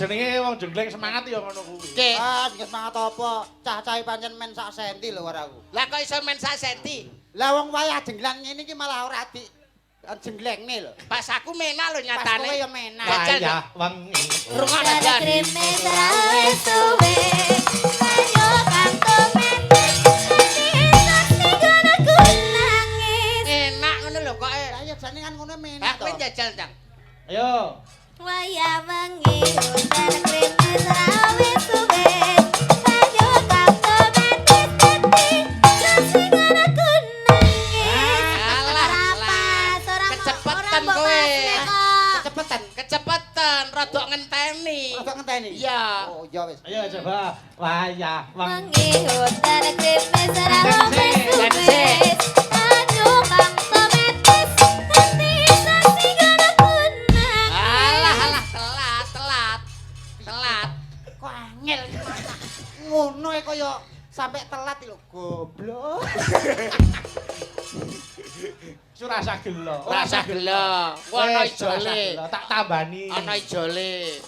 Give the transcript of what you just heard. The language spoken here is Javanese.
Jenenge wong jenggleng semangat ya ngono kuwi. Nggih. Ah, semangat apa? Cah-cahe pancen men sak senti lho karo aku. Lah kok iso men sak senti? Lah wong wayah jenglang ngene iki malah ora di jenglengne lho. Pas aku mena lho Pas nyatane. kowe ya menak. Jajal, Wayah wengi. Rungokno jan. Enak ngono lho kok. Lah ya jane kan ngono Lah menak kowe to. jajal Cang. Ayo. Waya wengi hutan krimis rawe suwe banyu kapto betis teti nasi gara kunangis Alah, kecepetan kowe. Cepetan. Kecepetan, rada ngenteni. Rada ngenteni. Iya. Oh, iya wis. Ayo coba. Wayah wengi. wengi hutan krimis rawe suwe banyu kapto betis teti nasi gara kunangis Alah, telat. Kok angel iki masak. Ngono e kaya sampai telat lho goblok. Surasa gelo. Rasa gelo. Ono Wes, surasa ijole. gelo. Tak tambani. Ono ijole.